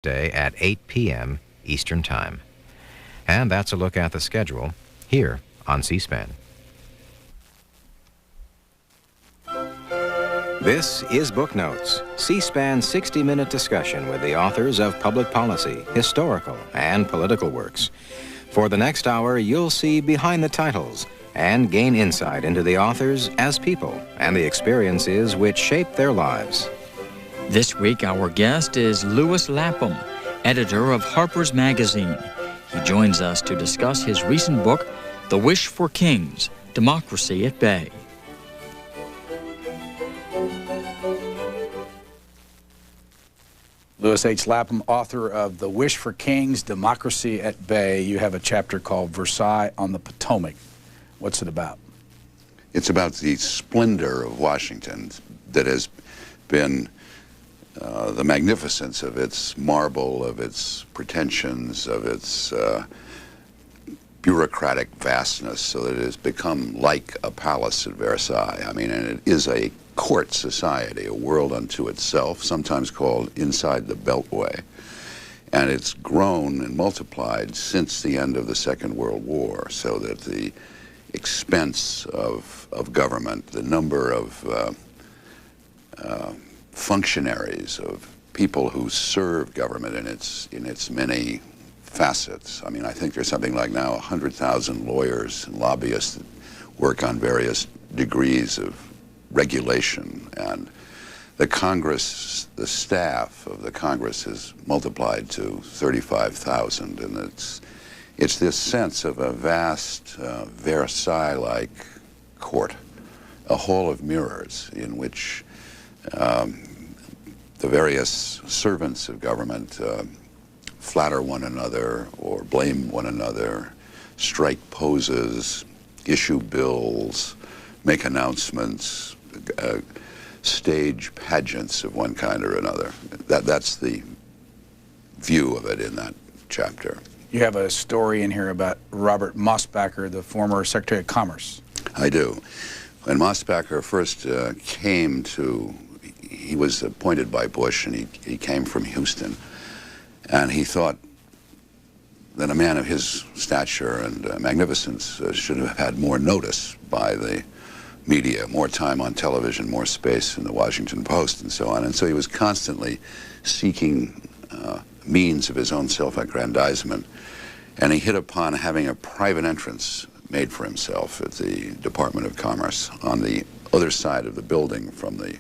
Day at 8 p.m. Eastern Time. And that's a look at the schedule here on C-SPAN. This is Book Notes, C-SPAN's 60-minute discussion with the authors of public policy, historical, and political works. For the next hour, you'll see behind the titles and gain insight into the authors as people and the experiences which shape their lives. This week, our guest is Louis Lapham, editor of Harper's Magazine. He joins us to discuss his recent book, The Wish for Kings, Democracy at Bay. Louis H. Lapham, author of The Wish for Kings, Democracy at Bay. You have a chapter called Versailles on the Potomac. What's it about? It's about the splendor of Washington that has been the magnificence of its marble, of its pretensions, of its bureaucratic vastness, so that it has become like a palace at Versailles. I mean, and it is a court society, a world unto itself, sometimes called inside the Beltway. And it's grown and multiplied since the end of the Second World War, so that the expense of government, the number of functionaries, of people who serve government in its many facets. I mean, I think there's something like now 100,000 lawyers and lobbyists that work on various degrees of regulation, and the Congress, the staff of the Congress has multiplied to 35,000, and it's this sense of a vast Versailles-like court, a hall of mirrors in which the various servants of government flatter one another or blame one another, strike poses, issue bills, make announcements, stage pageants of one kind or another. That's the view of it in that chapter. You have a story in here about Robert Mosbacher, the former Secretary of Commerce. I do. When Mosbacher first came to, he was appointed by Bush, and he came from Houston, and he thought that a man of his stature and magnificence should have had more notice by the media, more time on television, more space in the Washington Post, and so on. And so he was constantly seeking means of his own self-aggrandizement, and he hit upon having a private entrance made for himself at the Department of Commerce on the other side of the building from the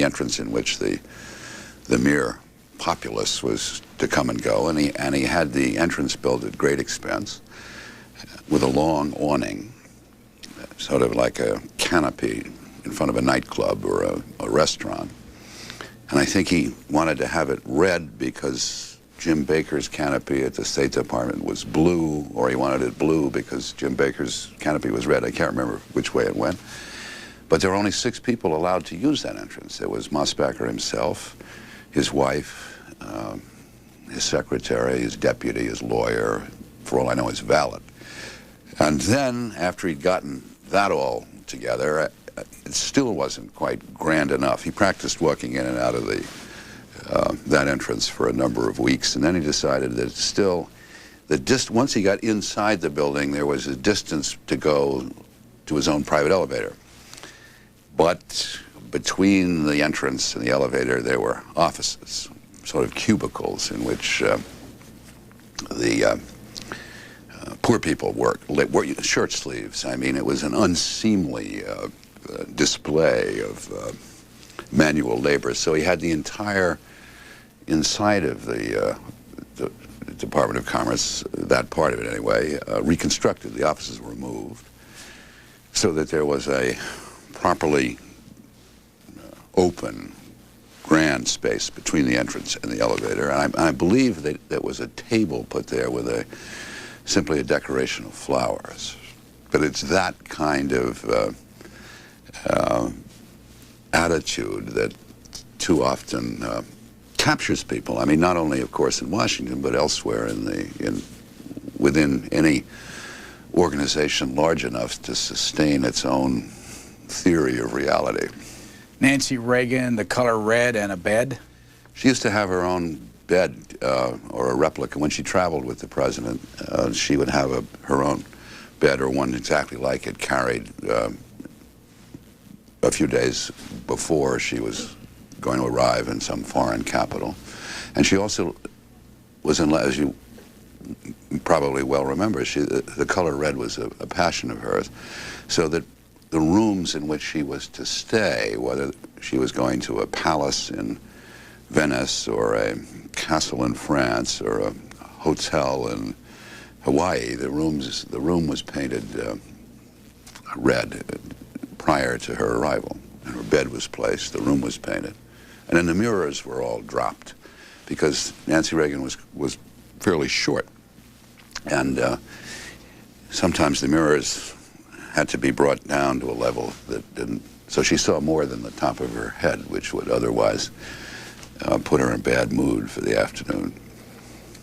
entrance in which the mere populace was to come and go, and he had the entrance built at great expense with a long awning, sort of like a canopy in front of a nightclub or a restaurant. And I think he wanted to have it red because Jim Baker's canopy at the State Department was blue, or he wanted it blue because Jim Baker's canopy was red. I can't remember which way it went. But there were only 6 people allowed to use that entrance. There was Mosbacher himself, his wife, his secretary, his deputy, his lawyer, for all I know, his valet. And then, after he'd gotten that all together, it still wasn't quite grand enough. He practiced walking in and out of that entrance for a number of weeks, and then he decided that still, once he got inside the building, there was a distance to go to his own private elevator. But between the entrance and the elevator, there were offices, sort of cubicles in which the poor people wore shirt sleeves. I mean, it was an unseemly display of manual labor. So he had the entire inside of the Department of Commerce, that part of it anyway, reconstructed. The offices were moved so that there was a properly open, grand space between the entrance and the elevator. And I believe that there was a table put there with simply a decoration of flowers. But it's that kind of attitude that too often captures people. I mean, not only, of course, in Washington, but elsewhere within any organization large enough to sustain its own theory of reality. Nancy Reagan, The Color Red, and a Bed? She used to have her own bed or a replica. When she traveled with the president, she would have her own bed or one exactly like it carried a few days before she was going to arrive in some foreign capital. And she also was in, as you probably well remember, the color red was a passion of hers, so that the rooms in which she was to stay, whether she was going to a palace in Venice or a castle in France or a hotel in Hawaii, the room was painted red prior to her arrival. And her bed was placed, the room was painted. And then the mirrors were all dropped because Nancy Reagan was fairly short. And sometimes the mirrors had to be brought down to a level that didn't, so she saw more than the top of her head, which would otherwise put her in a bad mood for the afternoon.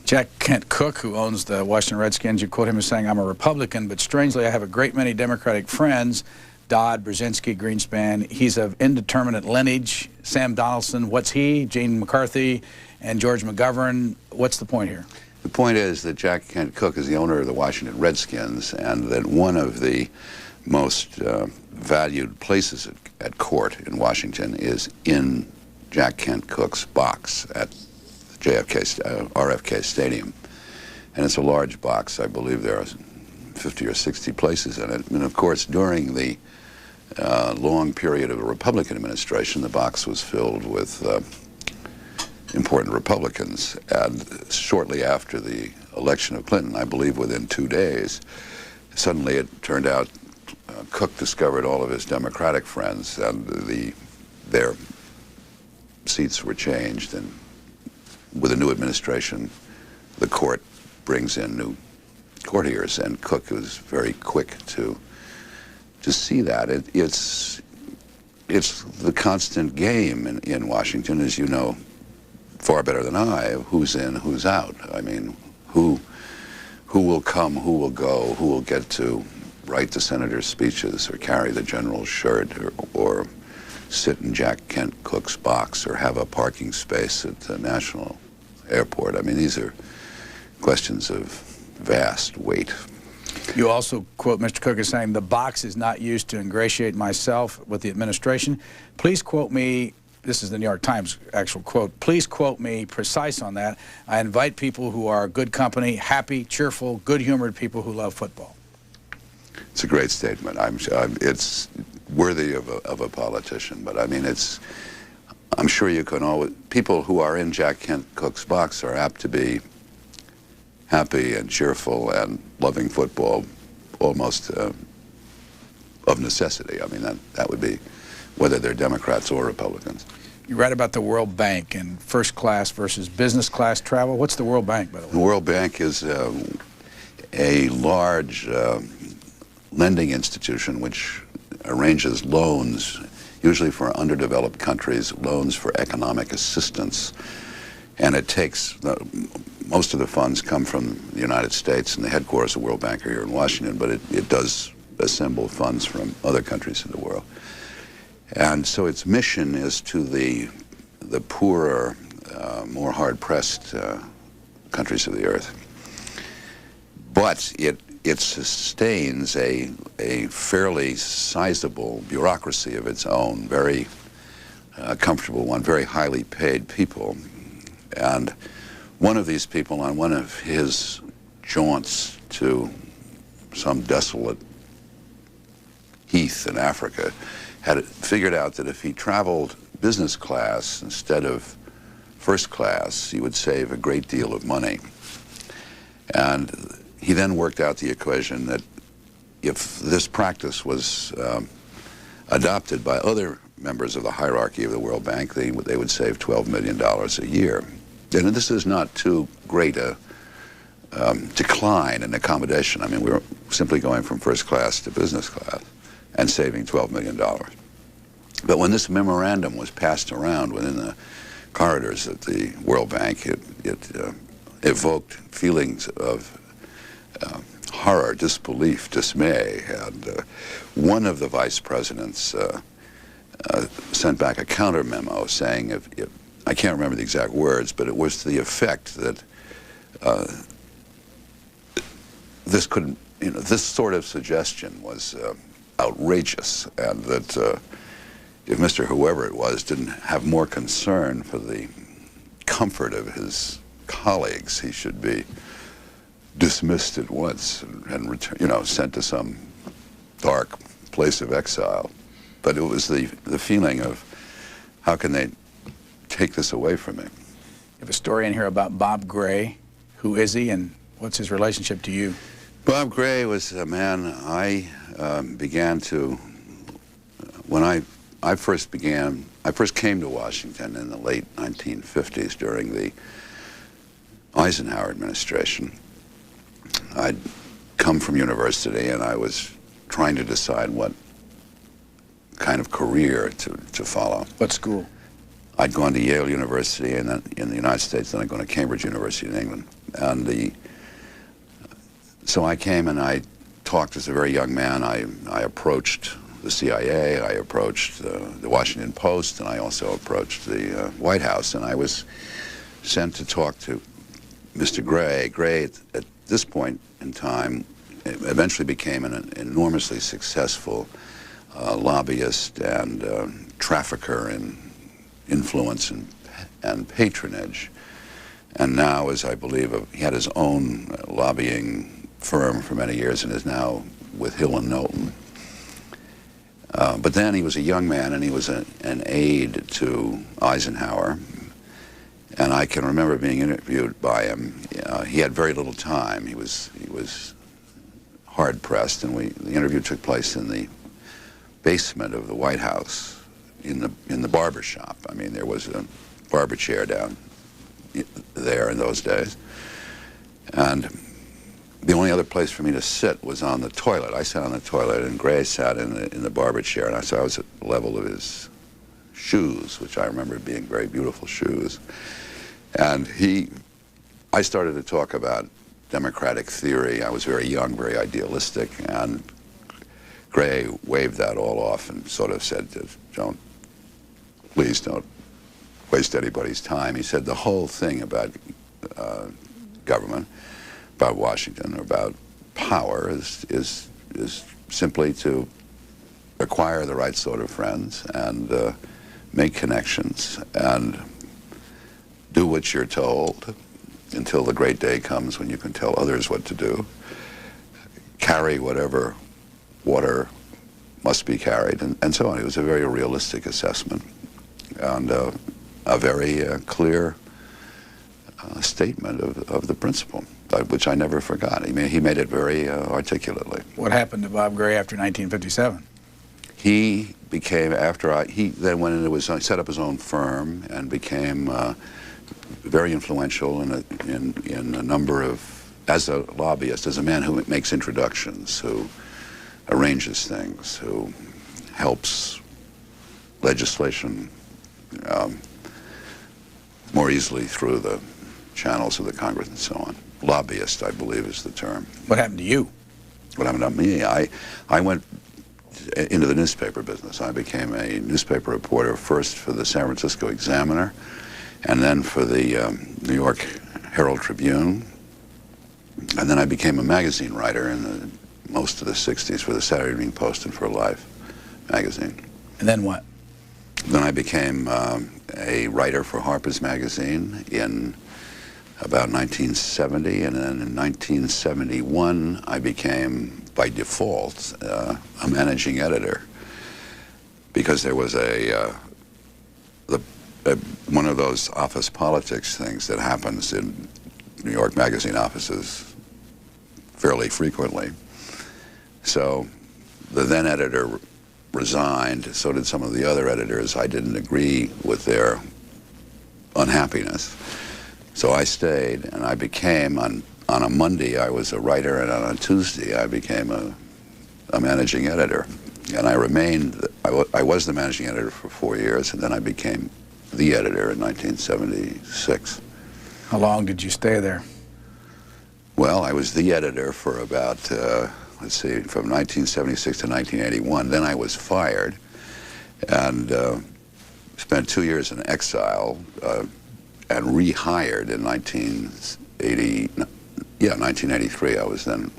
Jack Kent Cooke, who owns the Washington Redskins, you quote him as saying, "I'm a Republican, but strangely I have a great many Democratic friends. Dodd, Brzezinski, Greenspan. He's of indeterminate lineage. Sam Donaldson, what's he? Gene McCarthy and George McGovern. What's the point here?" The point is that Jack Kent Cooke is the owner of the Washington Redskins, and that one of the most valued places at court in Washington is in Jack Kent Cooke's box at RFK Stadium. And it's a large box. I believe there are 50 or 60 places in it. And of course, during the long period of the Republican administration, the box was filled with important Republicans. And shortly after the election of Clinton, I believe within 2 days, suddenly it turned out Cooke discovered all of his Democratic friends, and their seats were changed. And with a new administration, the court brings in new courtiers, and Cooke was very quick to see that. It's the constant game in Washington, as you know far better than I, of who's in, who's out. I mean, who will come, who will go, who will get to write the senator's speeches or carry the general's shirt or sit in Jack Kent Cooke's box or have a parking space at the National Airport. I mean, these are questions of vast weight. You also quote Mr. Cooke as saying, "The box is not used to ingratiate myself with the administration. Please quote me," this is the New York Times actual quote, "please quote me precise on that. I invite people who are good company, happy, cheerful, good-humored people who love football." It's a great statement. It's worthy of a politician, but I mean, I'm sure you can always, people who are in Jack Kent Cooke's box are apt to be happy and cheerful and loving football almost of necessity. I mean, that would be whether they're Democrats or Republicans. You write about the World Bank and first class versus business class travel. What's the World Bank, by the way? The World Bank is a large lending institution which arranges loans, usually for underdeveloped countries, loans for economic assistance. And it takes, most of the funds come from the United States, and the headquarters of the World Bank are here in Washington, but it does assemble funds from other countries in the world. And so its mission is to the poorer, more hard-pressed countries of the earth. But it sustains a fairly sizable bureaucracy of its own, very comfortable one, very highly paid people. And one of these people, on one of his jaunts to some desolate heath in Africa, had figured out that if he traveled business class instead of first class, he would save a great deal of money. And he then worked out the equation that if this practice was adopted by other members of the hierarchy of the World Bank, they would save $12 million a year. And this is not too great a decline in accommodation. I mean, we were simply going from first class to business class and saving $12 million. But when this memorandum was passed around within the corridors at the World Bank, it evoked feelings of horror, disbelief, dismay. And one of the vice presidents sent back a counter memo saying, if I can't remember the exact words, but it was to the effect that this couldn't, this sort of suggestion was outrageous, and that if Mr. Whoever it was didn't have more concern for the comfort of his colleagues, he should be dismissed at once and sent to some dark place of exile. But it was the feeling of, how can they take this away from me? You have a story in here about Bob Gray. Who is he, and what's his relationship to you? Bob Gray was a man I began to, when I first came to Washington in the late 1950s during the Eisenhower administration. I'd come from university, and I was trying to decide what kind of career to follow. What school? I'd gone to Yale University in the United States, then I'd gone to Cambridge University in England. And so I came and I talked as a very young man. I approached the CIA, I approached the Washington Post, and I also approached the White House. And I was sent to talk to Mr. Gray. Gray, at this point in time, eventually became an enormously successful lobbyist and trafficker in influence and patronage. And now, as I believe, he had his own lobbying firm for many years and is now with Hill and Knowlton. But then he was a young man, and he was an aide to Eisenhower. And I can remember being interviewed by him. He had very little time. He was hard pressed, and the interview took place in the basement of the White House, in the barber shop. I mean, there was a barber chair down there in those days, and the only other place for me to sit was on the toilet. I sat on the toilet, and Gray sat in the barber chair, and I was at the level of his shoes, which I remember being very beautiful shoes. And I started to talk about democratic theory. I was very young, very idealistic, and Gray waved that all off and sort of said, please don't waste anybody's time. He said the whole thing about government, about Washington, about power is simply to acquire the right sort of friends and make connections and do what you're told until the great day comes when you can tell others what to do. Carry whatever water must be carried, and so on. It was a very realistic assessment and a very clear statement of the principle, which I never forgot. He made it very articulately. What happened to Bob Gray after 1957? He became, he then went into set up his own firm and became very influential in a number of, as a lobbyist, as a man who makes introductions, who arranges things, who helps legislation more easily through the channels of the Congress and so on. Lobbyist, I believe, is the term. What happened to you? What happened to me? I went into the newspaper business. I became a newspaper reporter, first for the San Francisco Examiner, and then for the New York Herald Tribune. And then I became a magazine writer in most of the 60s for the Saturday Evening Post and for Life magazine. And then what? Then I became a writer for Harper's magazine in about 1970, and then in 1971 I became, by default, a managing editor, because there was one of those office politics things that happens in New York magazine offices fairly frequently. So the then editor resigned, so did some of the other editors. I didn't agree with their unhappiness. So I stayed, and I became, on a Monday I was a writer, and on a Tuesday I became a managing editor. And I remained, I was the managing editor for 4 years, and then I became the editor in 1976. How long did you stay there? Well, I was the editor for about, let's see, from 1976 to 1981. Then I was fired, and spent 2 years in exile and rehired in 1983. I was then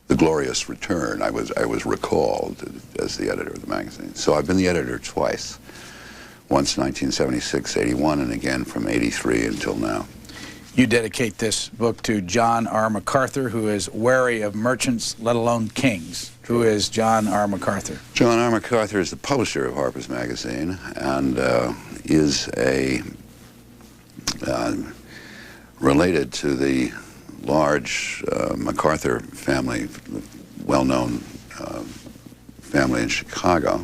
the glorious return. I was recalled as the editor of the magazine. So I've been the editor twice. Once 1976, 81, and again from 83 until now. You dedicate this book to John R. MacArthur, who is wary of merchants, let alone kings. Who is John R. MacArthur? John R. MacArthur is the publisher of Harper's Magazine and is related to the large MacArthur family, well-known family in Chicago.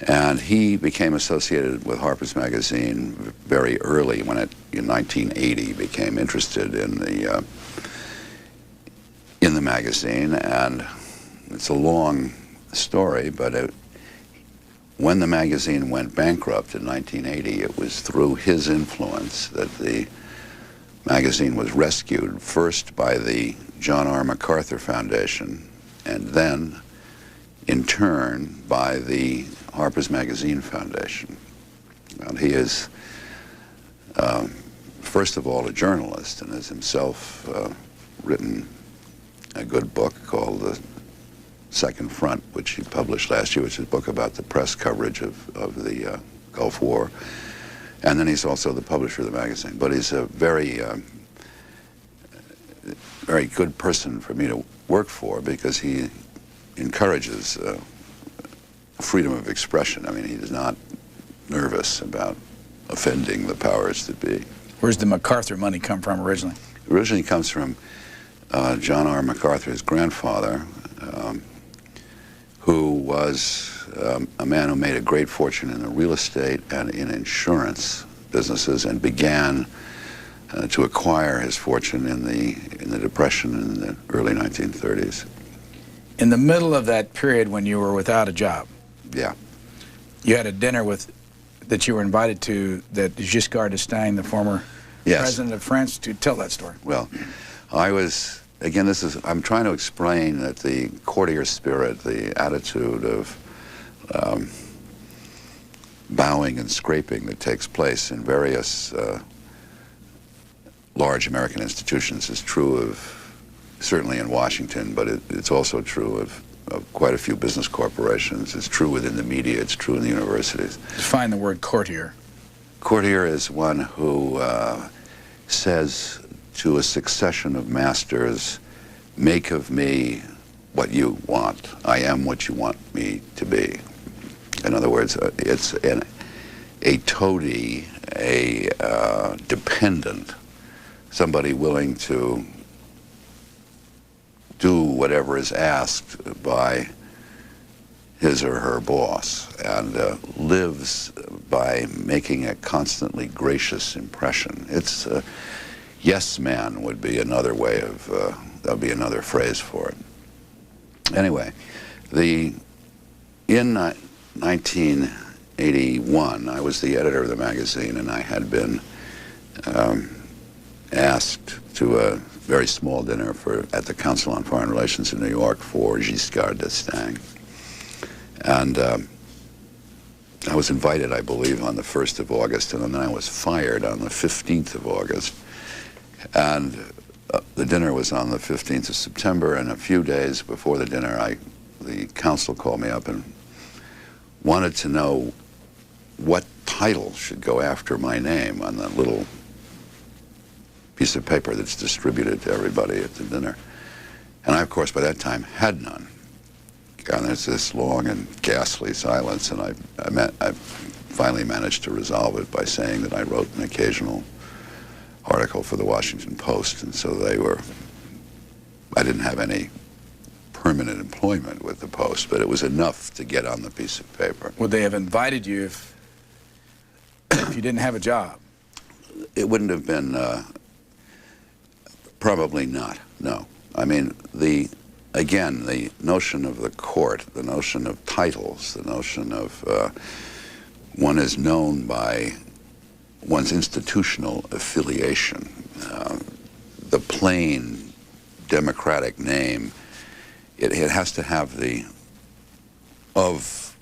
And he became associated with Harper's Magazine very early when it, in 1980, became interested in the magazine. And it's a long story, but when the magazine went bankrupt in 1980, it was through his influence that the magazine was rescued, first by the John R. MacArthur Foundation, and then, in turn, by the Harper's Magazine Foundation. And he is, first of all, a journalist, and has himself written a good book called The Second Front, which he published last year, which is a book about the press coverage of the Gulf War. And then he's also the publisher of the magazine. But he's a very, very good person for me to work for, because he encourages freedom of expression. I mean, he is not nervous about offending the powers that be. Where's the MacArthur money come from originally? It originally comes from John R. MacArthur's grandfather, who was a man who made a great fortune in the real estate and in insurance businesses, and began to acquire his fortune in the Depression in the early 1930s. In the middle of that period when you were without a job, Yeah. you had a dinner that you were invited to that Giscard d'Estaing, the former president of France, to tell that story. Well, I was, again, I'm trying to explain that the courtier spirit, the attitude of bowing and scraping that takes place in various large American institutions is true of, certainly in Washington, but it's also true of quite a few business corporations. It's true within the media. It's true in the universities. Define the word courtier. Courtier is one who says to a succession of masters, make of me what you want. I am what you want me to be. In other words, it's a toady, a dependent, somebody willing to do whatever is asked by his or her boss, and lives by making a constantly gracious impression. It's yes man would be another way of, that would be another phrase for it. Anyway, in 1981, I was the editor of the magazine, and I had been asked to a very small dinner at the Council on Foreign Relations in New York for Giscard d'Estaing. And I was invited, I believe, on the 1st of August, and then I was fired on the 15th of August. And the dinner was on the 15th of September, and a few days before the dinner, the council called me up and wanted to know what title should go after my name on the little piece of paper that's distributed to everybody at the dinner. And I, of course, by that time had none. And there's this long and ghastly silence, and I finally managed to resolve it by saying that I wrote an occasional article for the Washington Post, and so I didn't have any permanent employment with the Post, but it was enough to get on the piece of paper. Would they have invited you if you didn't have a job? It wouldn't have been, probably not, no. I mean, again, the notion of the court, the notion of titles, the notion of one is known by one's institutional affiliation, the plain democratic name, it has to have the of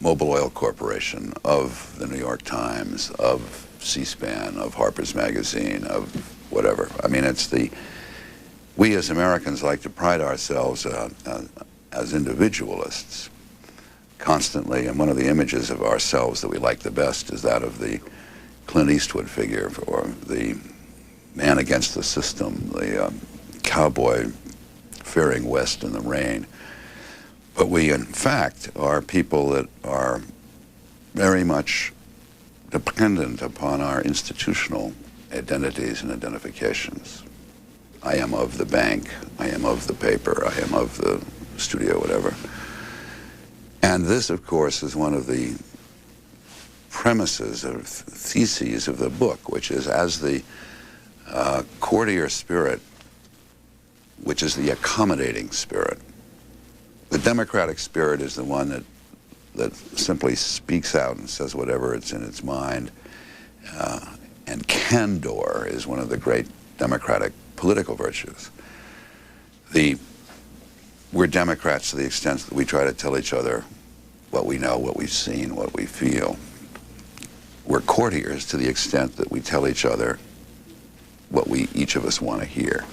Mobil Oil Corporation, of the New York Times, of C-SPAN, of Harper's Magazine, of whatever. I mean, we as Americans like to pride ourselves as individualists constantly, and one of the images of ourselves that we like the best is that of the Clint Eastwood figure, or the man against the system, the cowboy faring west in the rain. But we, in fact, are people that are very much dependent upon our institutional identities and identifications. I am of the bank, I am of the paper, I am of the studio, whatever. And this, of course, is one of the premises or theses of the book, which is, as the courtier spirit, which is the accommodating spirit. The democratic spirit is the one that simply speaks out and says whatever it's in its mind. And candor is one of the great democratic political virtues. We're Democrats to the extent that we try to tell each other what we know, what we've seen, what we feel. We're courtiers to the extent that we tell each other what each of us want to hear.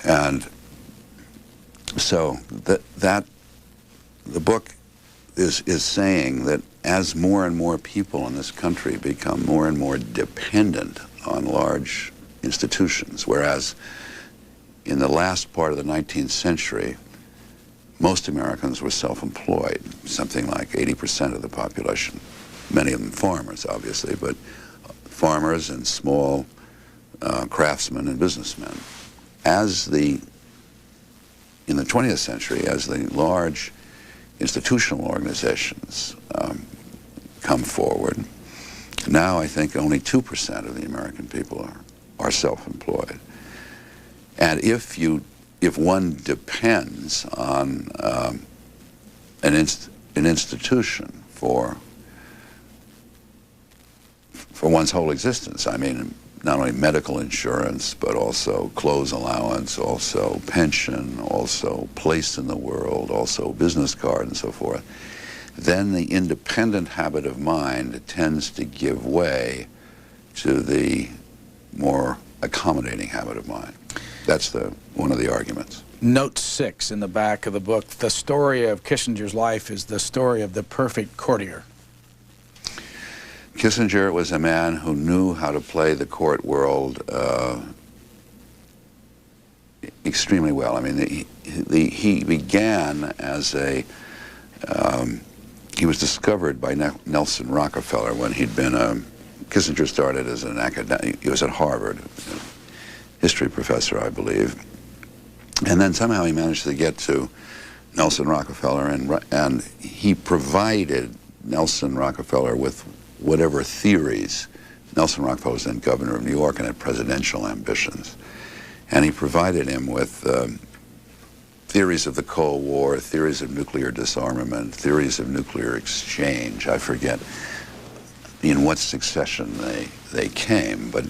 And so the book is saying that as more and more people in this country become more and more dependent on large institutions, whereas in the last part of the 19th century, most Americans were self-employed, something like 80% of the population, many of them farmers, obviously, but farmers and small craftsmen and businessmen. In the 20th century, as the large institutional organizations come forward, now I think only 2% of the American people are self-employed. And if one depends on an institution for one's whole existence, I mean, not only medical insurance, but also clothes allowance, also pension, also place in the world, also business card and so forth, then the independent habit of mind tends to give way to the more accommodating habit of mind. That's one of the arguments. Note 6 in the back of the book, the story of Kissinger's life is the story of the perfect courtier. Kissinger was a man who knew how to play the court world extremely well. I mean, he began as he was discovered by Nelson Rockefeller when he'd been Kissinger started as an academic. He was at Harvard, history professor, I believe. And then somehow he managed to get to Nelson Rockefeller, and he provided Nelson Rockefeller with whatever theories. Nelson Rockefeller was then governor of New York and had presidential ambitions. And he provided him with theories of the Cold War, theories of nuclear disarmament, theories of nuclear exchange. I forget in what succession they came, but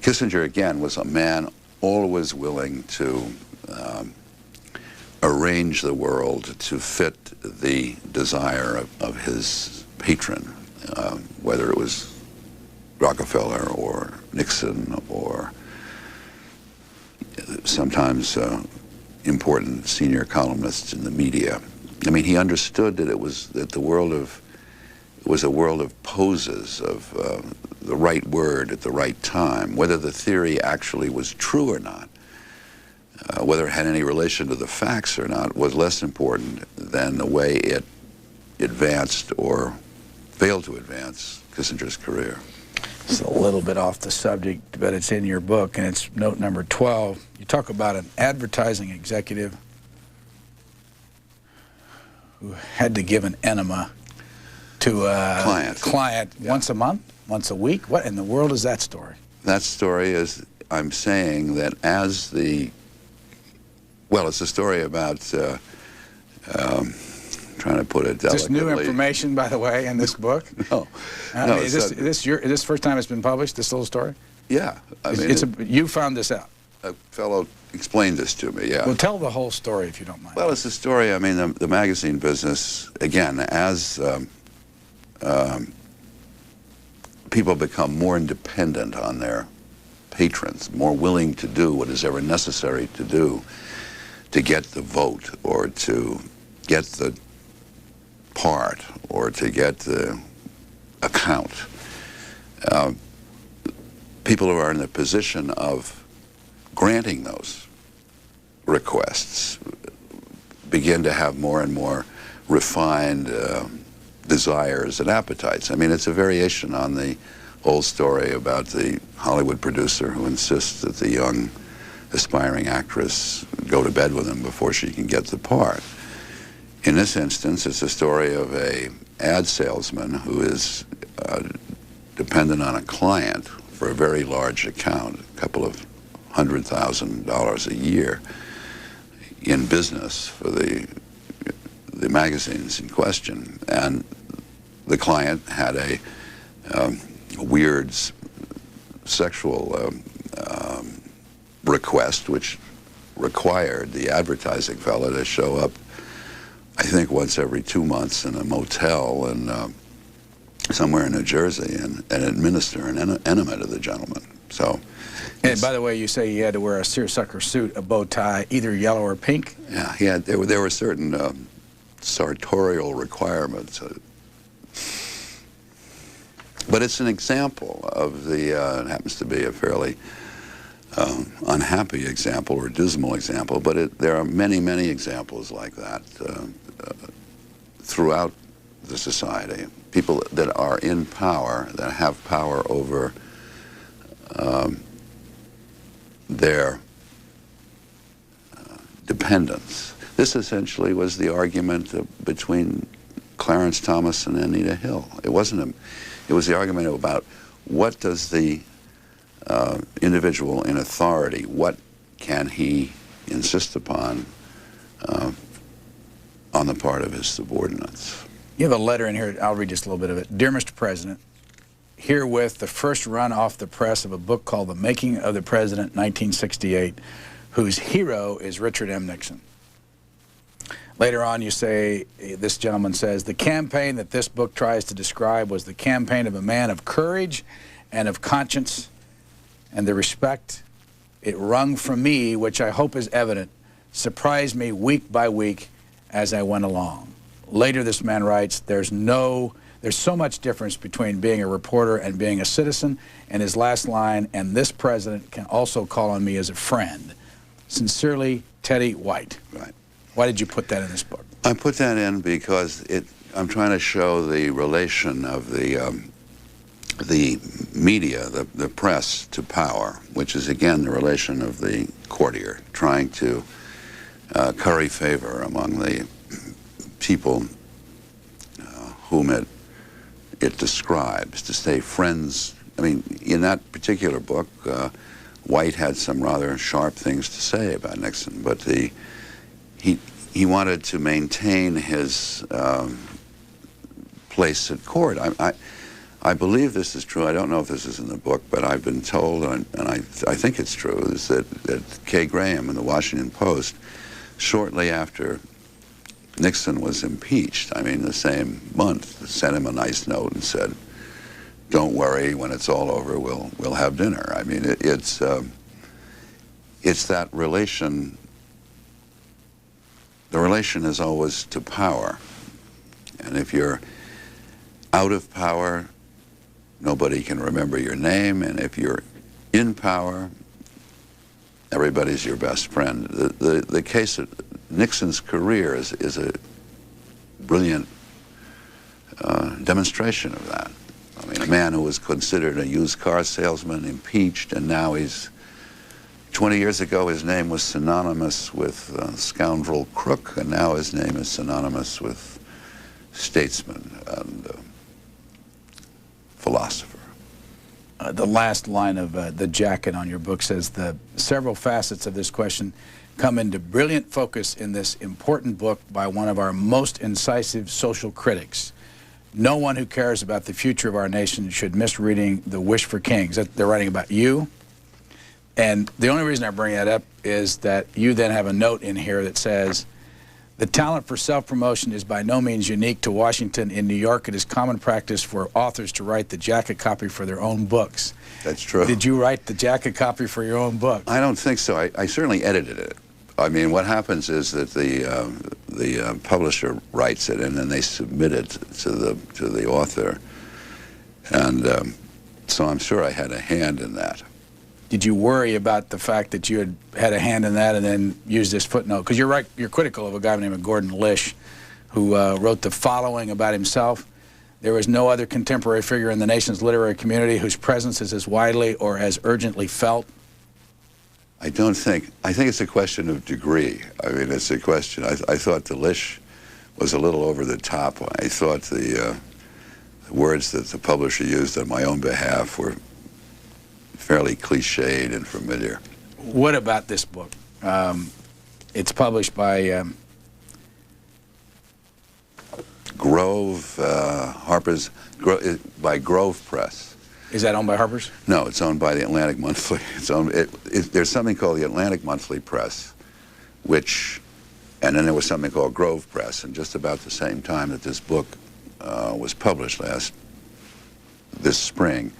Kissinger, again, was a man always willing to arrange the world to fit the desire of his patron, whether it was Rockefeller or Nixon or sometimes important senior columnists in the media. I mean, he understood that the world was a world of poses, of the right word at the right time. Whether the theory actually was true or not, whether it had any relation to the facts or not, was less important than the way it advanced or failed to advance Kissinger's career. It's a little bit off the subject, but it's in your book, and it's note number 12. You talk about an advertising executive who had to give an enema to a client once a month, once a week. What in the world is that story? That story is, I'm saying that as well, it's a story about, trying to put it delicately. Is this new information, by the way, in this book? No. No, is this the first time it's been published, this little story? Yeah. I mean, you found this out? a fellow explained this to me, yeah. Well, tell the whole story if you don't mind. Well, it's a story, I mean, the magazine business, again, as people become more independent on their patrons, more willing to do what is ever necessary to do to get the vote or to get the part or to get the account. People who are in the position of granting those requests begin to have more and more refined desires and appetites. I mean, it's a variation on the old story about the Hollywood producer who insists that the young aspiring actress go to bed with him before she can get the part. In this instance, it's a story of an ad salesman who is dependent on a client for a very large account, a couple of $100,000 a year in business for the magazines in question. And the client had a weird sexual request, which required the advertising fellow to show up, I think, once every 2 months in a motel in somewhere in New Jersey and administer an enema to the gentleman. So, and by the way, you say he had to wear a seersucker suit, a bow tie, either yellow or pink? Yeah, he had. There were certain sartorial requirements. But it's an example of the, it happens to be a fairly unhappy example or dismal example, but there are many, many examples like that throughout the society. People that are in power, that have power over their dependents. This essentially was the argument between Clarence Thomas and Anita Hill. It wasn't it was the argument about what does the individual in authority, what can he insist upon on the part of his subordinates. You have a letter in here, I'll read just a little bit of it. Dear Mr. President, herewith the first run off the press of a book called The Making of the President, 1968, whose hero is Richard M. Nixon. Later on you say, this gentleman says, the campaign that this book tries to describe was the campaign of a man of courage and of conscience, and the respect it wrung from me, which I hope is evident, surprised me week by week as I went along. Later this man writes, there's so much difference between being a reporter and being a citizen, and his last line, and this president can also call on me as a friend. Sincerely, Teddy White. Right. Why did you put that in this book? I put that in because I'm trying to show the relation of the media, the press, to power, which is again the relation of the courtier, trying to curry favor among the people whom it describes, to stay friends. I mean, in that particular book, White had some rather sharp things to say about Nixon, but he wanted to maintain his place at court. I believe this is true. I don't know if this is in the book, but I've been told, and I think it's true, is that Kay Graham in the Washington Post, shortly after Nixon was impeached, I mean the same month, sent him a nice note and said, don't worry, when it's all over, we'll have dinner. I mean, it's that relation. The relation is always to power. And if you're out of power, nobody can remember your name. And if you're in power, everybody's your best friend. The case of Nixon's career is a brilliant demonstration of that. I mean, a man who was considered a used car salesman, impeached, and now he's 20 years ago, his name was synonymous with scoundrel crook, and now his name is synonymous with statesman and philosopher. The last line of the jacket on your book says, the several facets of this question come into brilliant focus in this important book by one of our most incisive social critics. No one who cares about the future of our nation should miss reading The Wish for Kings. They're writing about you. And the only reason I bring that up is that you then have a note in here that says, the talent for self-promotion is by no means unique to Washington. In New York, it is common practice for authors to write the jacket copy for their own books. That's true. Did you write the jacket copy for your own book? I don't think so. I certainly edited it. I mean, what happens is that the publisher writes it, and then they submit it to the author. And so I'm sure I had a hand in that. Did you worry about the fact that you had a hand in that and then used this footnote? Because you're right, you're critical of a guy named Gordon Lish, who wrote the following about himself. There is no other contemporary figure in the nation's literary community whose presence is as widely or as urgently felt. I think it's a question of degree. I mean, it's a question, I thought the Lish was a little over the top. I thought the words that the publisher used on my own behalf were fairly cliched and familiar. What about this book? It's published by Harper's, by Grove Press. Is that owned by Harper's? No, it's owned by the Atlantic Monthly. There's something called the Atlantic Monthly Press, and then there was something called Grove Press, and just about the same time that this book was published this spring,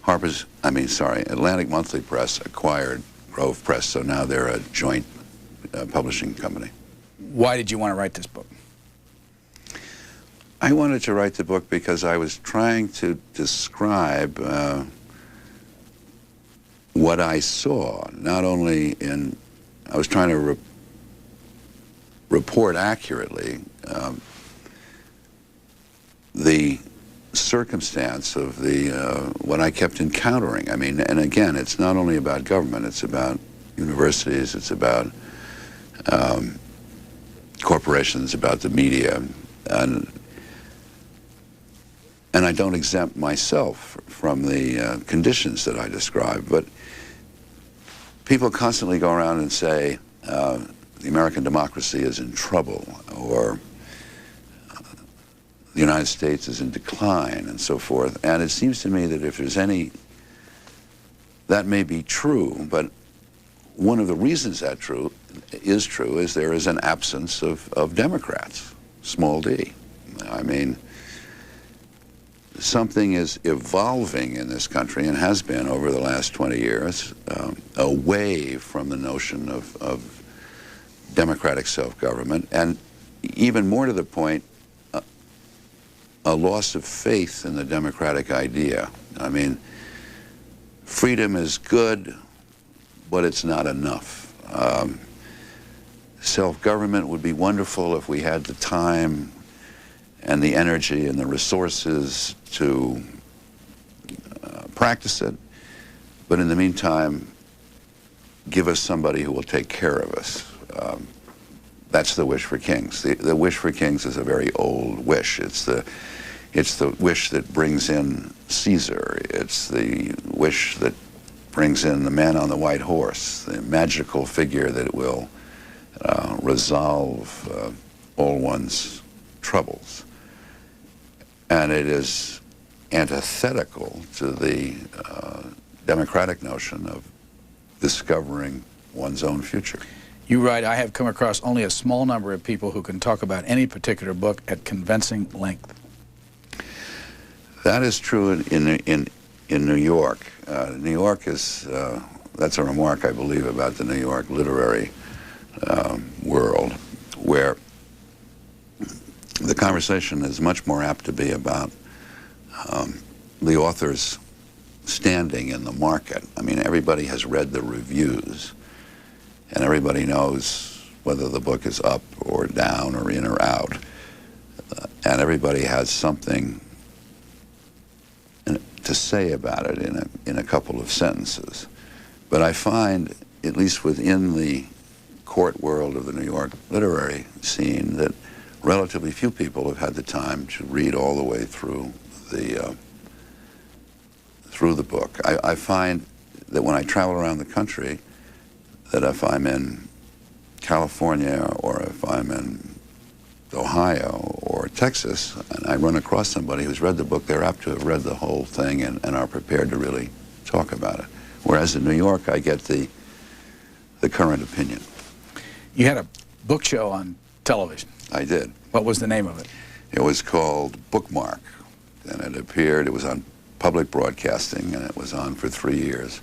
Atlantic Monthly Press acquired Grove Press, so now they're a joint publishing company. Why did you want to write this book? I wanted to write the book because I was trying to describe what I saw, not only I was trying to report accurately the circumstance of what I kept encountering. I mean, and again, it's not only about government, it's about universities, it's about corporations, about the media, and I don't exempt myself from the conditions that I describe, but people constantly go around and say the American democracy is in trouble, or the United States is in decline, and so forth. And it seems to me that if there's that may be true, but one of the reasons that is there is an absence of Democrats, small d. I mean, something is evolving in this country, and has been over the last 20 years, away from the notion of democratic self-government, and even more to the point, a loss of faith in the democratic idea. I mean, freedom is good, but it's not enough. Self-government would be wonderful if we had the time and the energy and the resources to practice it, but in the meantime, give us somebody who will take care of us. That's the wish for kings. The wish for kings is a very old wish. It's the wish that brings in Caesar. It's the wish that brings in the man on the white horse, the magical figure that will resolve all one's troubles. And it is antithetical to the democratic notion of discovering one's own future. You write, I have come across only a small number of people who can talk about any particular book at convincing length. That is true in New York. New York is, that's a remark, I believe, about the New York literary world, where the conversation is much more apt to be about the author's standing in the market. I mean, everybody has read the reviews, and everybody knows whether the book is up or down or in or out. And everybody has something to say about it in a couple of sentences. But I find, at least within the court world of the New York literary scene, that relatively few people have had the time to read all the way through the book. I find that when I travel around the country, that if I'm in California or if I'm in Ohio or Texas, and I run across somebody who's read the book, they're apt to have read the whole thing and are prepared to really talk about it. Whereas in New York, I get the current opinion. You had a book show on television. I did. What was the name of it? It was called Bookmark, and it appeared, it was on public broadcasting, and it was on for 3 years,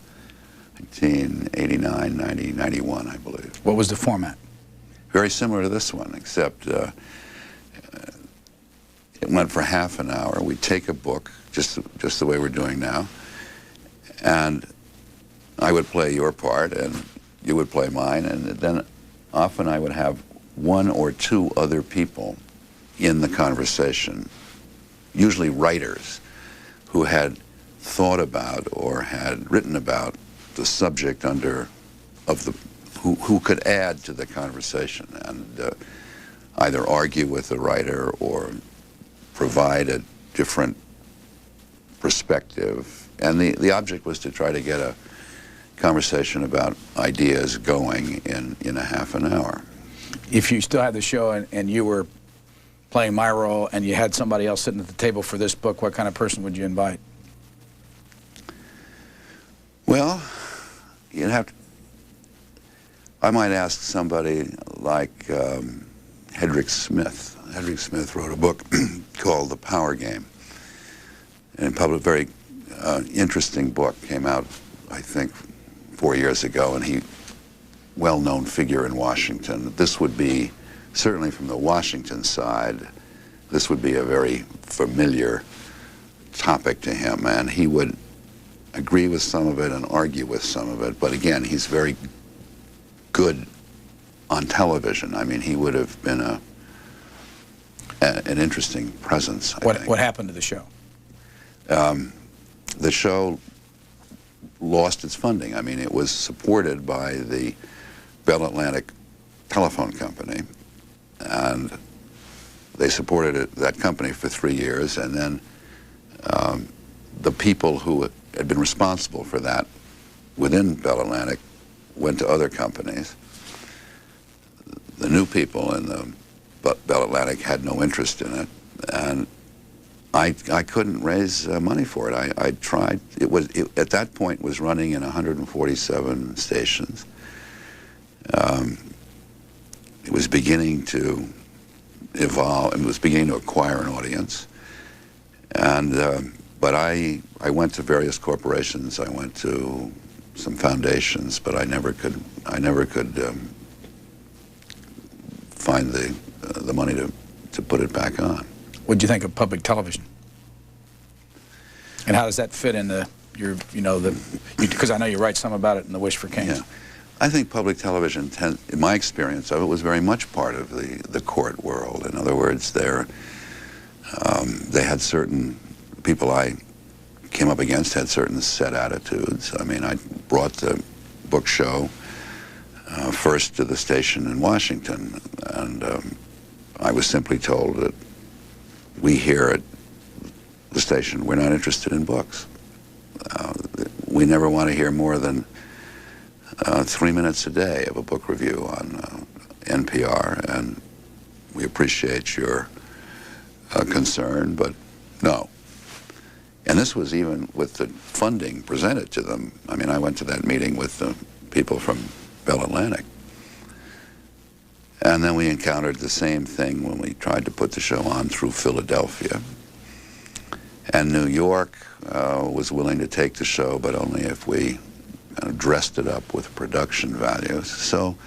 1989, 90, 91, I believe. What was the format? Very similar to this one, except it went for half an hour. We'd take a book, just the way we're doing now, and I would play your part, and you would play mine, and then often I would have 1 or 2 other people in the conversation, usually writers, who had thought about or had written about the subject who could add to the conversation and either argue with the writer or provide a different perspective. And the object was to try to get a conversation about ideas going in a half an hour. If you still had the show and you were playing my role and you had somebody else sitting at the table for this book, what kind of person would you invite? Well, you'd have to, I might ask somebody like Hedrick Smith. Hedrick Smith wrote a book called The Power Game. And a very interesting book, came out, I think, 4 years ago, and he, well-known figure in Washington. This would be, certainly from the Washington side, this would be a very familiar topic to him, and he would agree with some of it and argue with some of it. But again, he's very good on television. I mean, he would have been an interesting presence, I think. What happened to the show? The show lost its funding. I mean, it was supported by the Bell Atlantic Telephone Company, and they supported that company for 3 years, and then the people who had been responsible for that within Bell Atlantic went to other companies. The new people in the Bell Atlantic had no interest in it, and I couldn't raise money for it. I tried. It at that point was running in 147 stations. It was beginning to evolve, and was beginning to acquire an audience. And but I went to various corporations. I went to some foundations, but I never could find the money to put it back on. What did you think of public television? And how does that fit into your, because I know you write some about it in The Wish for Kings. Yeah. I think public television, in my experience of it, was very much part of the court world. In other words, they had certain people I came up against had certain set attitudes. I mean, I brought the book show first to the station in Washington, and I was simply told that we here at the station, we're not interested in books. We never want to hear more than 3 minutes a day of a book review on NPR, and we appreciate your concern, but no. And this was even with the funding presented to them. I mean, I went to that meeting with the people from Bell Atlantic. And then we encountered the same thing when we tried to put the show on through Philadelphia. And New York was willing to take the show, but only if we dressed it up with production values. So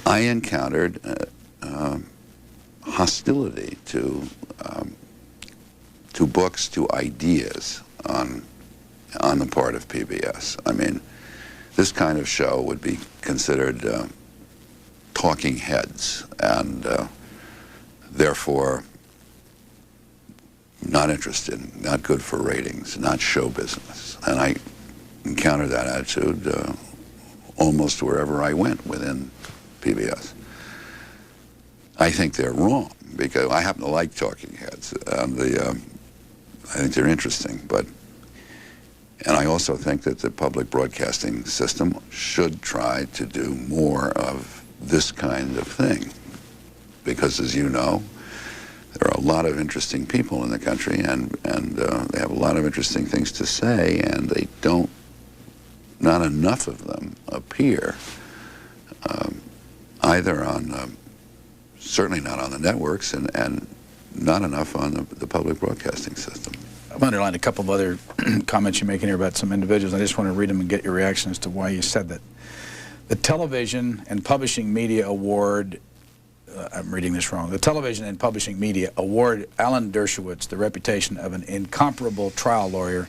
I encountered hostility to books, to ideas on the part of PBS. I mean, this kind of show would be considered talking heads, and therefore not interested, not good for ratings, not show business. And I encountered that attitude almost wherever I went within PBS. I think they're wrong, because I happen to like talking heads, and I think they're interesting, and I also think that the public broadcasting system should try to do more of this kind of thing, because, as you know, there are a lot of interesting people in the country, and they have a lot of interesting things to say, and they don't not enough of them appear, either on, certainly not on the networks, and not enough on the public broadcasting system. I've underlined a couple of other comments you're making here about some individuals. I just want to read them and get your reaction as to why you said that. The Television and Publishing Media Award, I'm reading this wrong, the Television and Publishing Media award Alan Dershowitz the reputation of an incomparable trial lawyer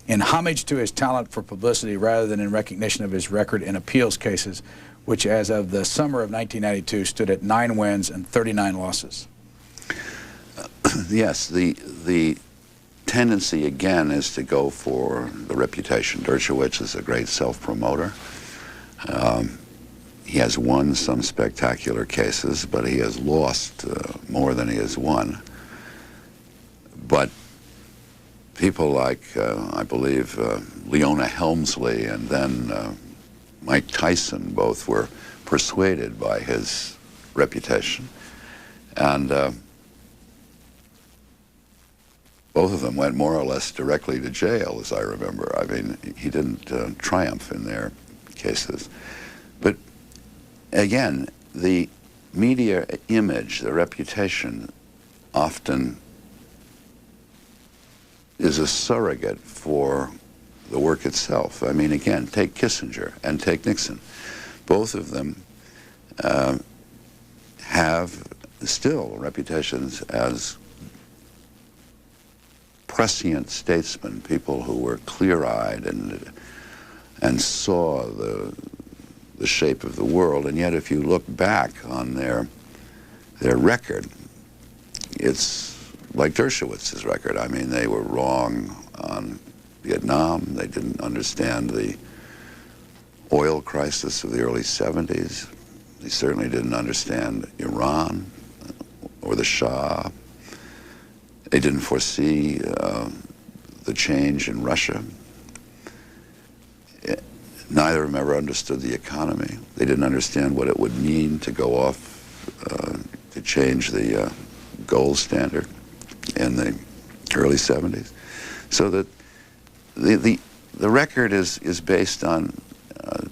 in homage to his talent for publicity rather than in recognition of his record in appeals cases, which as of the summer of 1992 stood at 9 wins and 39 losses. Yes, the tendency again is to go for the reputation. Dershowitz is a great self-promoter. He has won some spectacular cases, but he has lost more than he has won. But people like, I believe, Leona Helmsley and then Mike Tyson both were persuaded by his reputation. And both of them went more or less directly to jail, as I remember. I mean, he didn't triumph in their cases. But again, the media image, the reputation, often is a surrogate for the work itself. I mean, again, take Kissinger and take Nixon. Both of them have still reputations as prescient statesmen, people who were clear-eyed and saw the shape of the world. And yet, if you look back on their record, it's like Dershowitz's record. I mean, they were wrong on Vietnam. They didn't understand the oil crisis of the early 70s. They certainly didn't understand Iran or the Shah. They didn't foresee the change in Russia. Neither of them ever understood the economy. They didn't understand what it would mean to go off to change the gold standard in the early 70s. So that the record is based on,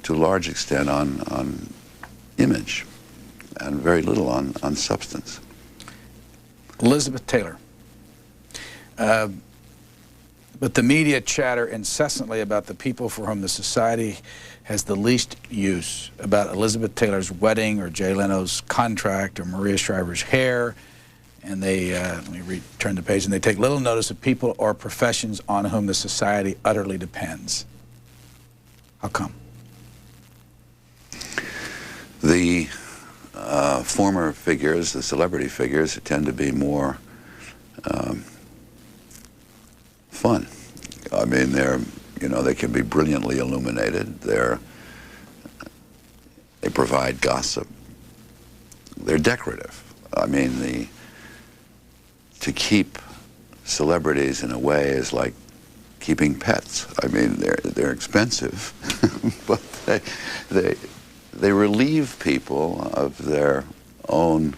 to a large extent, on image and very little on substance. Elizabeth Taylor. But the media chatter incessantly about the people for whom the society has the least use, about Elizabeth Taylor's wedding or Jay Leno's contract or Maria Shriver's hair, and they, let me turn the page, and they take little notice of people or professions on whom the society utterly depends. How come? The former figures, the celebrity figures, tend to be more fun. I mean, they can be brilliantly illuminated. They provide gossip. They're decorative. I mean, to keep celebrities in a way is like keeping pets. I mean, they're expensive, but they relieve people of their own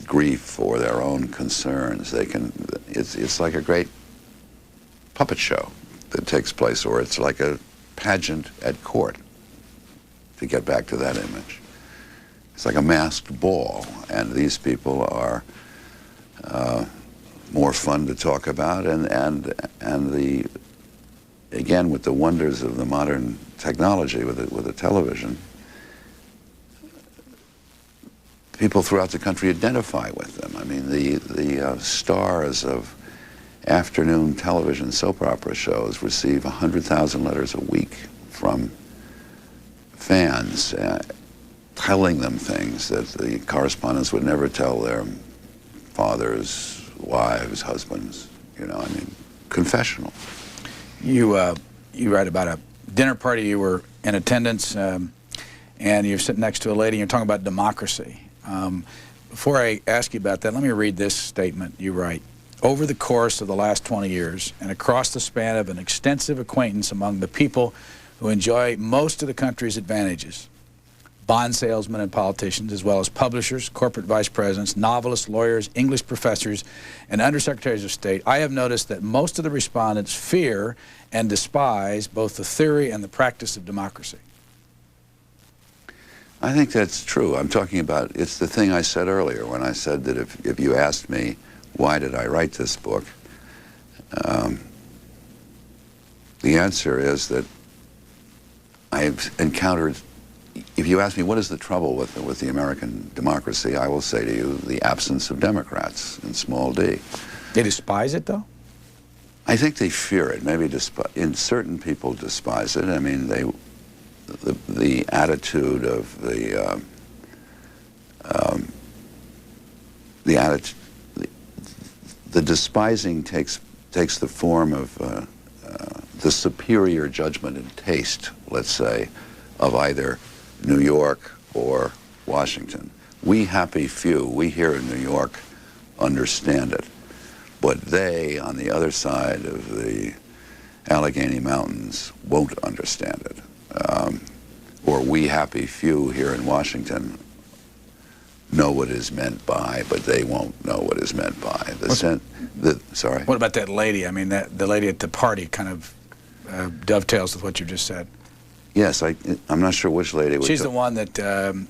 grief or their own concerns. They can. It's like a great puppet show that takes place, or it's like a pageant at court, to get back to that image. It's like a masked ball, and these people are more fun to talk about, and again, with the wonders of the modern technology, with the television, people throughout the country identify with them. I mean, the stars of afternoon television soap opera shows receive 100,000 letters a week from fans telling them things that the correspondents would never tell their fathers, wives, husbands. You know, I mean, confessional. You write about a dinner party you were in attendance, and you're sitting next to a lady and you're talking about democracy. Before I ask you about that, let me read this statement. You write, over the course of the last 20 years and across the span of an extensive acquaintance among the people who enjoy most of the country's advantages, bond salesmen and politicians, as well as publishers, corporate vice presidents, novelists, lawyers, English professors, and undersecretaries of state, I have noticed that most of the respondents fear and despise both the theory and the practice of democracy. I think that's true. I'm talking about, it's the thing I said earlier when I said that if you asked me, why did I write this book? The answer is that I've encountered, if you ask me what is the trouble with the American democracy, I will say to you the absence of Democrats in small d. They despise it, though? I think they fear it. Maybe in certain people despise it. I mean, the attitude of the despising takes the form of the superior judgment and taste, let's say, of either New York or Washington. We happy few, we here in New York understand it, but they on the other side of the Allegheny Mountains won't understand it. Or we happy few here in Washington know what is meant by, but they won't know what is meant by. Sorry? What about that lady? I mean, the lady at the party kind of dovetails with what you just said. Yes, I'm not sure which lady. She's the one that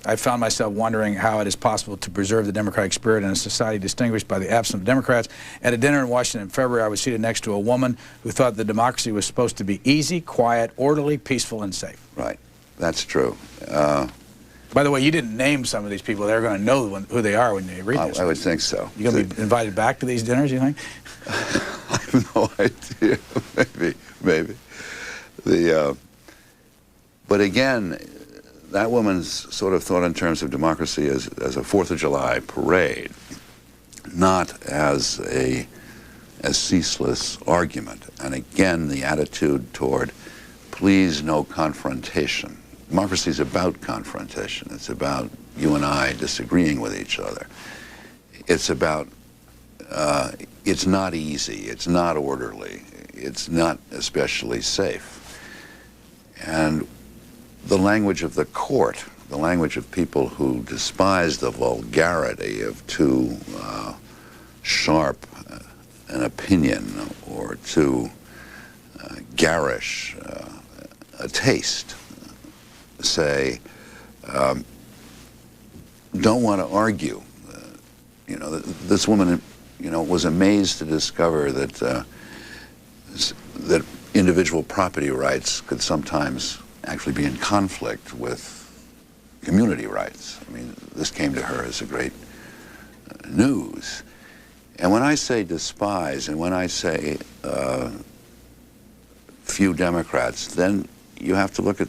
I found myself wondering how it is possible to preserve the democratic spirit in a society distinguished by the absence of Democrats. At a dinner in Washington in February, I was seated next to a woman who thought that democracy was supposed to be easy, quiet, orderly, peaceful, and safe. Right. That's true. By the way, you didn't name some of these people. They're going to know who they are when they read this. I would think so. You going to be invited back to these dinners, you think? I have no idea. Maybe. But again, that woman's sort of thought in terms of democracy as a 4th of July parade, not as a ceaseless argument. And again, the attitude toward please no confrontation. Democracy is about confrontation. It's about you and I disagreeing with each other. It's about, it's not easy, it's not orderly, it's not especially safe. And the language of the court, the language of people who despise the vulgarity of too sharp an opinion or too garish a taste, say, don't want to argue. You know, this woman, you know, was amazed to discover that that individual property rights could sometimes actually be in conflict with community rights. I mean, this came to her as a great news. And when I say despise, and when I say few Democrats, then you have to look at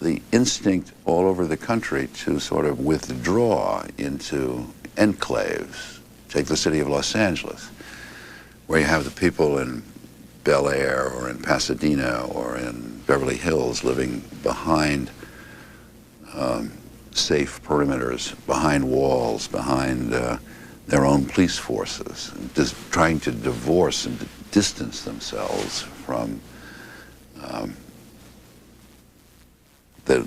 the instinct all over the country to sort of withdraw into enclaves. Take the city of Los Angeles, where you have the people in Bel Air or in Pasadena or in Beverly Hills living behind safe perimeters, behind walls, behind their own police forces, just trying to divorce and distance themselves from the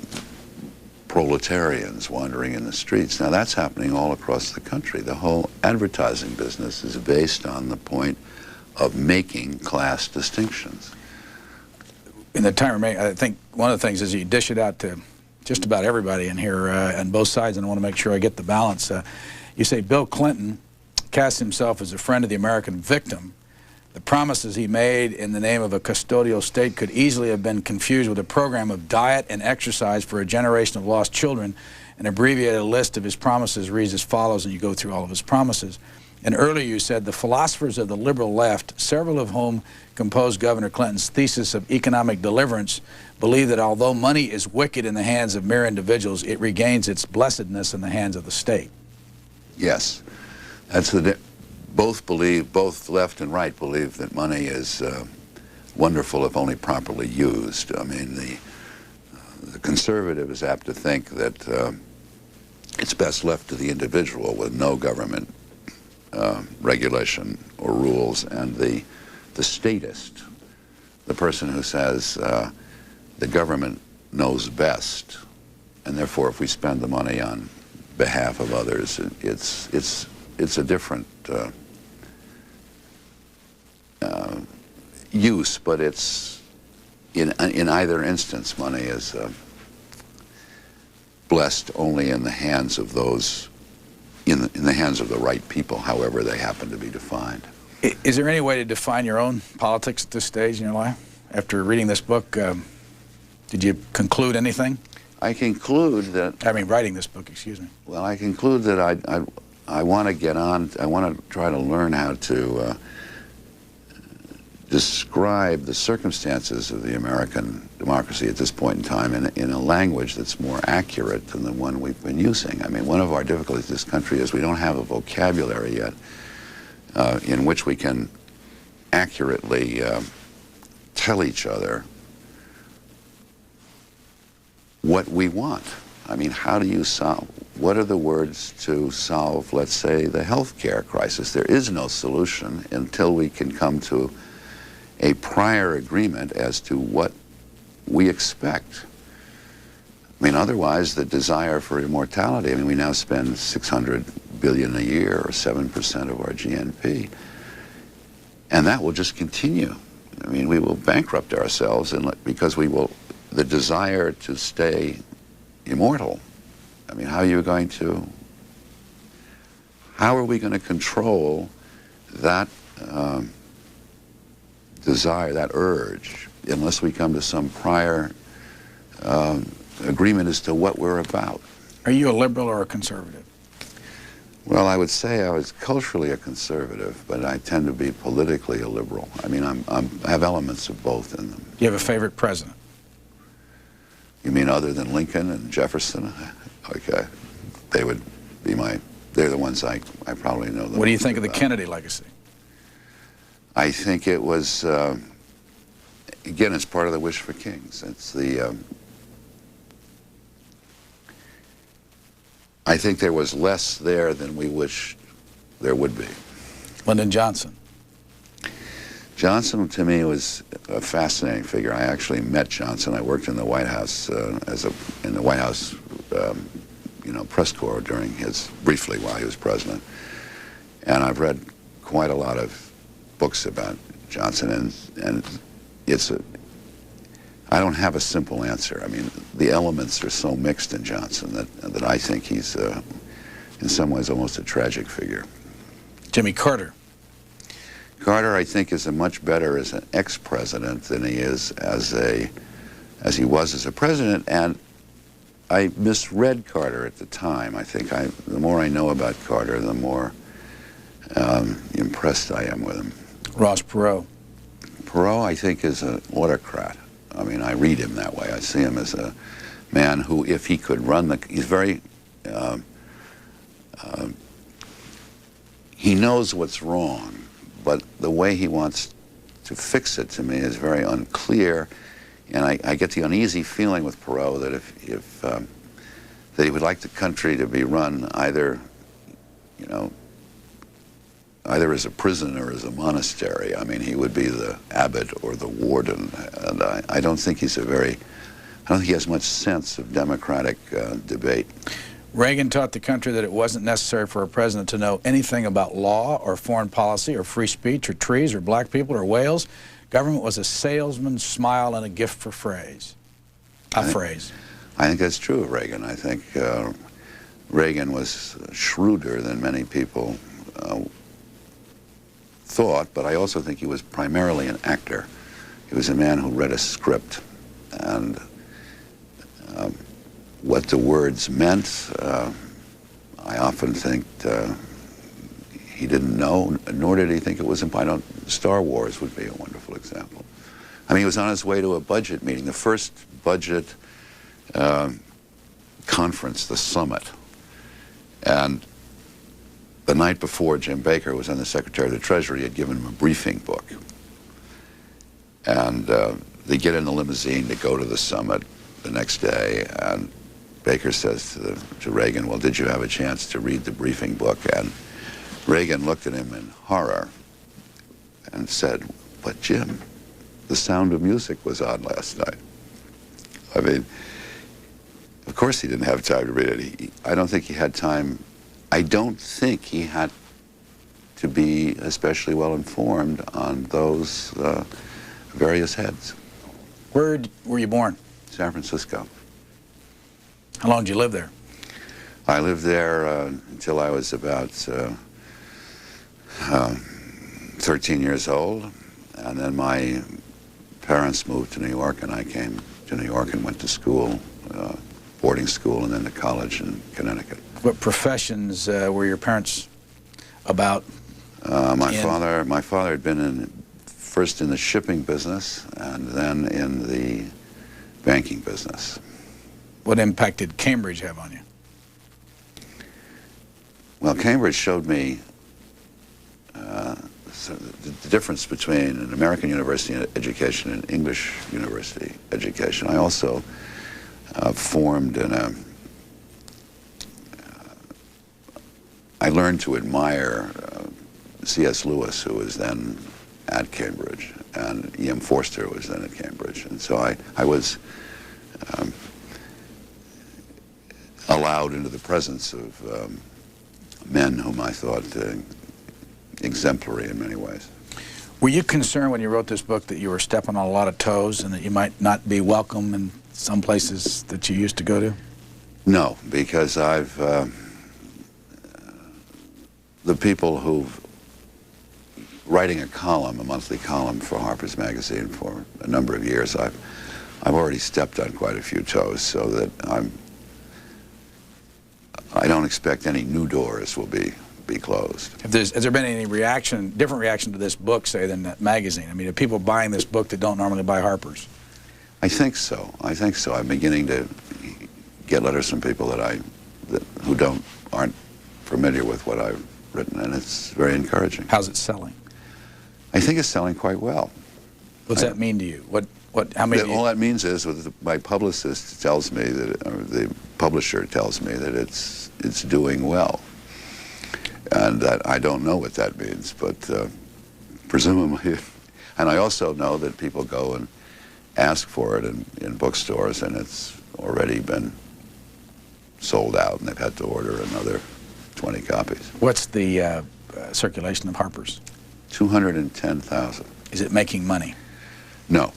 proletarians wandering in the streets. Now that's happening all across the country. The whole advertising business is based on the point of making class distinctions. In the time remaining, I think one of the things is you dish it out to just about everybody in here on both sides, and I want to make sure I get the balance. You say Bill Clinton cast himself as a friend of the American victim. The promises he made in the name of a custodial state could easily have been confused with a program of diet and exercise for a generation of lost children. An abbreviated list of his promises reads as follows, and you go through all of his promises. And earlier you said the philosophers of the liberal left, several of whom composed Governor Clinton's thesis of economic deliverance, believe that although money is wicked in the hands of mere individuals, it regains its blessedness in the hands of the state. Yes. That's the both left and right believe that money is wonderful if only properly used. I mean, the conservative is apt to think that it's best left to the individual with no government regulation or rules, and the statist, the person who says the government knows best and therefore if we spend the money on behalf of others, it's a different use, but it's in either instance, money is blessed only in the hands of those, in the hands of the right people, however they happen to be defined. Is there any way to define your own politics at this stage in your life? After reading this book, did you conclude anything? I conclude that... I mean, writing this book, excuse me. Well, I conclude that I want to get on, I want to try to learn how to describe the circumstances of the American democracy at this point in time in a language that's more accurate than the one we've been using. I mean, one of our difficulties in this country is we don't have a vocabulary yet in which we can accurately tell each other what we want. I mean, how do you solve, what are the words to solve, let's say, the health care crisis? There is no solution until we can come to a prior agreement as to what we expect. I mean, otherwise, the desire for immortality, I mean, we now spend $600 billion a year, or 7% of our GNP, and that will just continue. I mean, we will bankrupt ourselves because we will, the desire to stay immortal. I mean, how are we going to control that desire, that urge, unless we come to some prior agreement as to what we're about? Are you a liberal or a conservative? Well, I would say I was culturally a conservative, but I tend to be politically a liberal. I mean, I have elements of both in them. Do you have a favorite president? You mean other than Lincoln and Jefferson? Okay. They would be they're the ones I probably know the most. What do you think of the about. Kennedy legacy? I think it was, again, it's part of the wish for kings. It's the, I think there was less there than we wished there would be. Lyndon Johnson. Johnson, to me, was a fascinating figure. I actually met Johnson. I worked in the White House in the White House, press corps briefly while he was president. And I've read quite a lot of books about Johnson, and I don't have a simple answer. I mean, the elements are so mixed in Johnson that I think he's, in some ways, almost a tragic figure. Jimmy Carter. Carter, I think, is much better as an ex-president than he is as he was as a president, and I misread Carter at the time. I think the more I know about Carter, the more impressed I am with him. Ross Perot. Perot, I think, is an autocrat. I mean, I read him that way. I see him as a man who, if he could run he's very, he knows what's wrong, but the way he wants to fix it, to me, is very unclear. And I get the uneasy feeling with Perot that that he would like the country to be run either, either as a prison or as a monastery. I mean, he would be the abbot or the warden, and I don't think I don't think he has much sense of democratic debate. Reagan taught the country that it wasn't necessary for a president to know anything about law or foreign policy or free speech or trees or black people or whales. Government was a salesman's smile and a gift for phrase. Phrase. I think that's true of Reagan. I think Reagan was shrewder than many people thought, but I also think he was primarily an actor. He was a man who read a script, and what the words meant, I often think he didn't know, nor did he think it was important. Star Wars would be a wonderful example. I mean, he was on his way to a budget meeting, the first budget conference, the summit, and the night before, Jim Baker was then the Secretary of the Treasury. He had given him a briefing book. And they get in the limousine to go to the summit the next day, and Baker says to Reagan, well, did you have a chance to read the briefing book? And Reagan looked at him in horror and said, but Jim, The Sound of Music was on last night. I mean, course he didn't have time to read it. I don't think he had time. I don't think he had to be especially well informed on those various heads. Where were you born? San Francisco. How long did you live there? I lived there until I was about 13 years old, and then my parents moved to New York, and I came to New York and went to school, boarding school, and then to college in Connecticut. What professions were your parents about? My father had been first in the shipping business and then in the banking business. What impact did Cambridge have on you? Well, Cambridge showed me the difference between an American university education and English university education. I also formed I learned to admire C.S. Lewis, who was then at Cambridge, and E.M. Forster, who was then at Cambridge. And so I was allowed into the presence of men whom I thought exemplary in many ways. Were you concerned when you wrote this book that you were stepping on a lot of toes and that you might not be welcome in some places that you used to go to? No, because the people who've writing a column, a monthly column for Harper's Magazine for a number of years, I've already stepped on quite a few toes, so that I don't expect any new doors will be closed. Has there been any different reaction to this book, say, than that magazine? I mean, are people buying this book that don't normally buy Harper's? I think so. I think so. I'm beginning to get letters from people who aren't familiar with what I've written, and it's very encouraging. How's it selling? I think it's selling quite well. What's that mean to you? How many? All that means is my publicist tells me that, or the publisher tells me that it's doing well, and that I don't know what that means, but presumably, and I also know that people go and ask for it in bookstores, and it's already been sold out, and they've had to order another 20 copies. What's the circulation of Harper's? 210,000. Is it making money? No.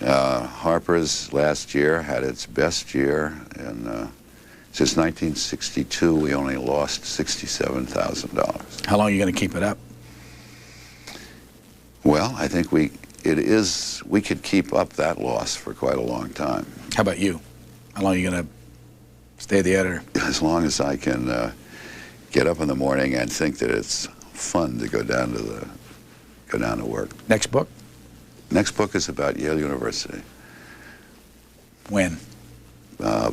Harper's last year had its best year, and since 1962 we only lost $67,000. How long are you going to keep it up? Well, I think we could keep up that loss for quite a long time. How about you? How long are you going to stay the editor? As long as I can get up in the morning and think that it's fun to go down to work. Next book? Next book is about Yale University. When?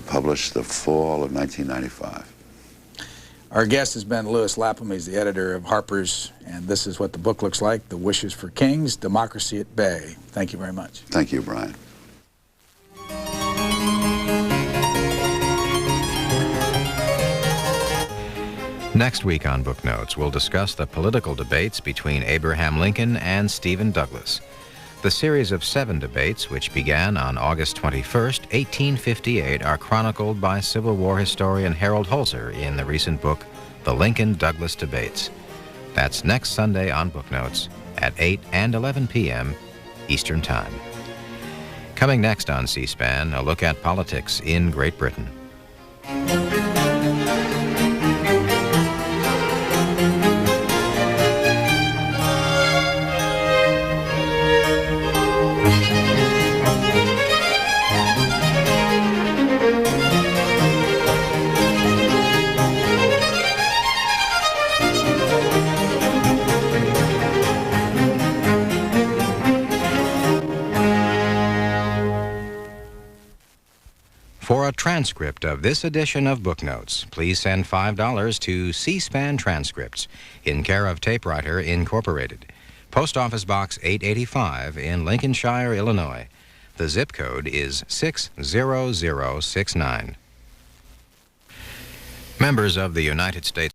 Published the fall of 1995. Our guest has been Louis Lapham. He's the editor of Harper's, and this is what the book looks like: The Wishes for Kings, Democracy at Bay. Thank you very much. Thank you, Brian. Next week on Book Notes, we'll discuss the political debates between Abraham Lincoln and Stephen Douglas. The series of 7 debates, which began on August 21st, 1858, are chronicled by Civil War historian Harold Holzer in the recent book, The Lincoln-Douglas Debates. That's next Sunday on Book Notes at 8 and 11 p.m. Eastern Time. Coming next on C-SPAN, a look at politics in Great Britain. For a transcript of this edition of Book Notes, please send $5 to C-SPAN Transcripts in care of Tapewriter Incorporated. Post Office Box 885 in Lincolnshire, Illinois. The zip code is 60069. Members of the United States